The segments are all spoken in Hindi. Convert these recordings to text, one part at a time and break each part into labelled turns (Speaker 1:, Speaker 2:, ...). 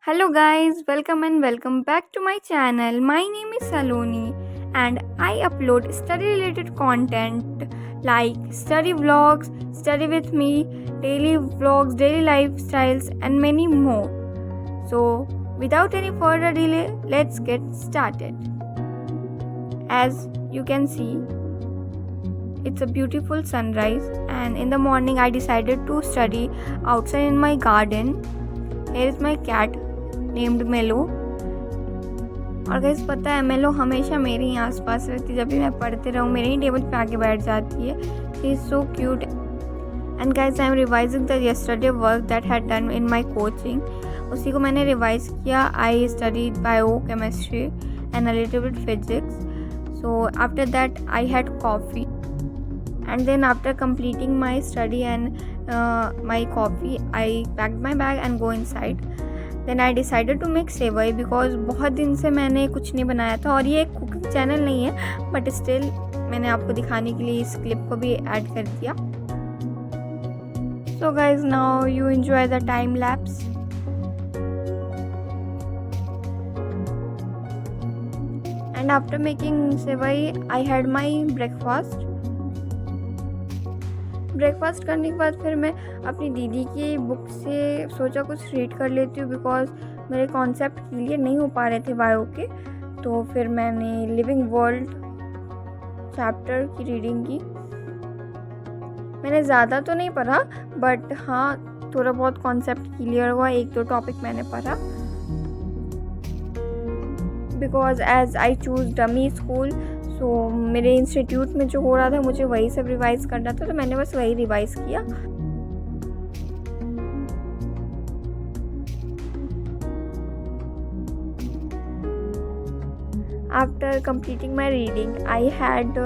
Speaker 1: Hello guys, welcome back to my channel. My name is Saloni and I upload study related content like study vlogs, study with me, daily vlogs, daily lifestyles and many more. So, without any further delay, let's get started. As you can see, it's a beautiful sunrise and in the morning I decided to study outside in my garden. Here is my cat named Melo. और गाइस पता है मेलो हमेशा मेरे ही आसपास रहती है। जब भी मैं पढ़ते रहूँ मेरे ही टेबल पे आके बैठ जाती है। She is so cute and guys I am revising the yesterday work that had done in my coaching. उसी को मैंने रिवाइज किया। I studied bio chemistry and a little bit physics. So after that I had coffee and then after completing my study and my coffee I packed my bag and go inside. Then I decided to make sevai because बहुत दिन से मैंने कुछ नहीं बनाया था और ये एक कुकिंग चैनल नहीं है बट स्टिल मैंने आपको दिखाने के लिए इस क्लिप को भी ऐड कर दिया. So guys, now you enjoy the time lapse. And after making sevai I had my breakfast. Breakfast करने के बाद फिर मैं अपनी दीदी की बुक से सोचा कुछ रीड कर लेती हूँ बिकॉज मेरे कॉन्सेप्ट क्लियर नहीं हो पा रहे थे बायो के. तो फिर मैंने लिविंग वर्ल्ड चैप्टर की रीडिंग की. मैंने ज़्यादा तो नहीं पढ़ा बट हाँ थोड़ा बहुत कॉन्सेप्ट क्लियर हुआ. एक दो टॉपिक मैंने पढ़ा because as I choose dummy school. So मेरे इंस्टीट्यूट में जो हो रहा था मुझे वही सब रिवाइज करना था तो मैंने बस वही रिवाइज किया. After completing my reading I had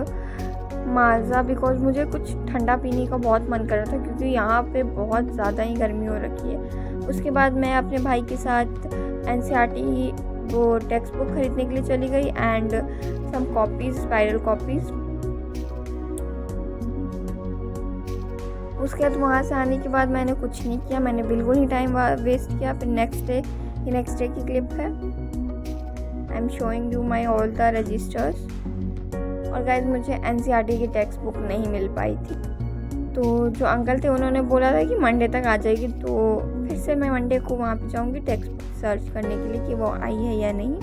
Speaker 1: Maaza because मुझे कुछ ठंडा पीने का बहुत मन कर रहा था क्योंकि यहाँ पे बहुत ज़्यादा ही गर्मी हो रखी है. उसके बाद मैं अपने भाई के साथ एनसीईआरटी वो टेक्स्ट बुक खरीदने के लिए चली गई and some copies spiral copies. उसके बाद वहाँ से आने के बाद मैंने कुछ नहीं किया. मैंने बिल्कुल ही टाइम वेस्ट किया. फिर नेक्स्ट डे की क्लिप है. I am showing you my all the registers. और गाइज मुझे एनसीईआरटी की टेक्स्ट बुक नहीं मिल पाई थी तो जो अंकल थे उन्होंने बोला था कि मंडे तक आ जाएगी. तो फिर से मैं मंडे को वहाँ पे जाऊँगी टेक्स्ट बुक सर्च करने के लिए कि वो आई है या नहीं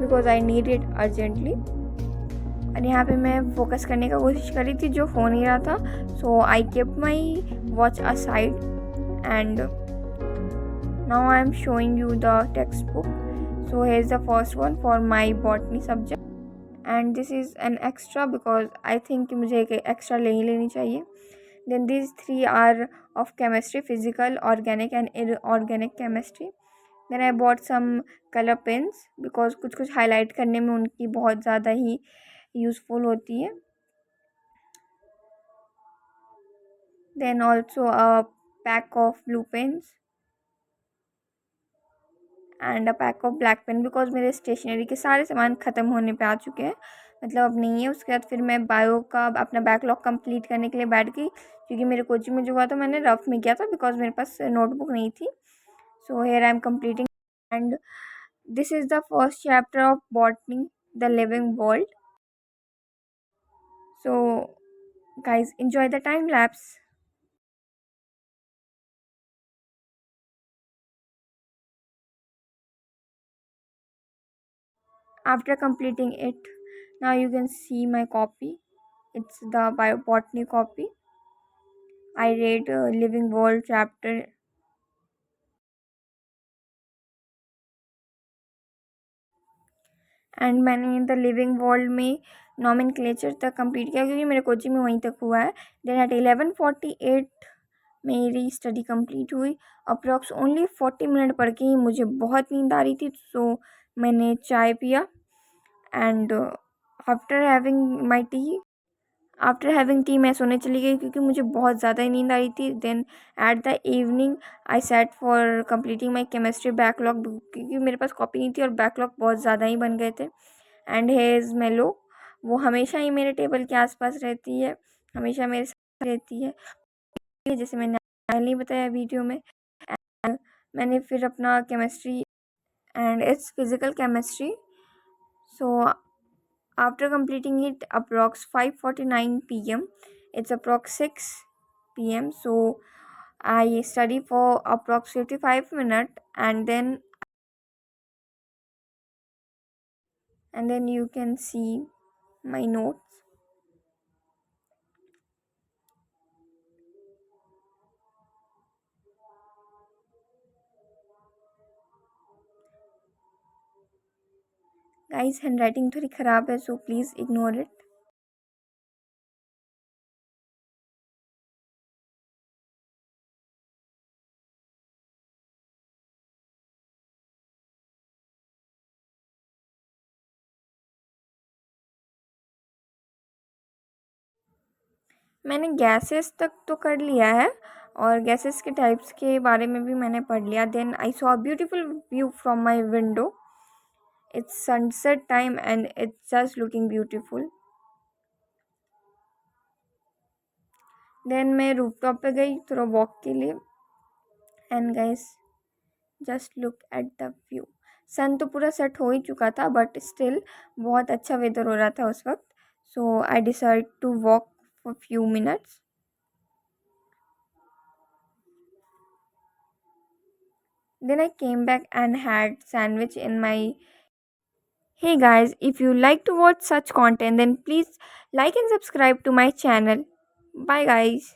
Speaker 1: because I need it urgently. और यहाँ पे मैं फोकस करने का कोशिश करी थी जो हो नहीं रहा था. So I kept my watch aside and now I am showing you the textbook. So here is the first one for my botany subject and this is an extra because I think कि मुझे एक एक्स्ट्रा ले ही लेनी चाहिए. Then these three are of chemistry, physical, organic and inorganic chemistry. Then I bought some color pens because कुछ हाईलाइट करने में उनकी बहुत ज़्यादा ही यूज़फुल होती है. Then also a pack of blue pens and a pack of black pen because मेरे स्टेशनरी के सारे सामान ख़त्म होने पे आ चुके हैं. मतलब अब नहीं है. उसके बाद फिर मैं बायो का अपना बैकलॉग कंप्लीट करने के लिए बैठ गई क्योंकि मेरे कोचिंग में जो हुआ था मैंने रफ में किया था बिकॉज मेरे पास नोटबुक नहीं थी. So here I am completing and this is the first chapter of botany the living world. So guys enjoy the time lapse. After completing it, now you can see my copy. It's the biobotany copy. I read living world chapter and मैंने द लिविंग वर्ल्ड में नॉमेनक्लेचर तक कंप्लीट किया क्योंकि मेरे कोचिंग में वहीं तक हुआ है. देन एट 11:48 मेरी स्टडी कंप्लीट हुई. अप्रॉक्स ओनली 40 मिनट पढ़ के ही मुझे बहुत नींद आ रही थी. सो मैंने चाय पिया एंड आफ्टर हैविंग टी मैं सोने चली गई क्योंकि मुझे बहुत ज़्यादा ही नींद आ रही थी. Then at the evening I set for completing my chemistry backlog क्योंकि मेरे पास कॉपी नहीं थी और बैकलॉग बहुत ज़्यादा ही बन गए थे. एंड हेयर इज़ मेलो. वो हमेशा ही मेरे टेबल के आसपास रहती है. हमेशा मेरे साथ रहती है जैसे मैंने पहले ही बताया वीडियो में. मैंने फिर अपना chemistry and it's physical chemistry. So after completing it approx 5:49 p.m., it's approx 6 p.m. So I study for approx 55 minutes, and then you can see my notes. Guys handwriting थोड़ी ख़राब है, सो प्लीज़ इग्नोर इट. मैंने गैसेस तक तो कर लिया है और गैसेस के टाइप्स के बारे में भी मैंने पढ़ लिया. Then I saw a beautiful view from my window. It's sunset time and it's just looking beautiful. Then मैं रूफटॉप पे गई थोड़ा वॉक के लिए. And guys just look at the view. Sun तो पूरा सेट हो ही चुका था बट स्टिल बहुत अच्छा वेदर हो रहा था उस वक्त. So I decide to walk for few minutes. Then I came back and had sandwich in my. Hey guys, if you like to watch such content then please like and subscribe to my channel. Bye guys.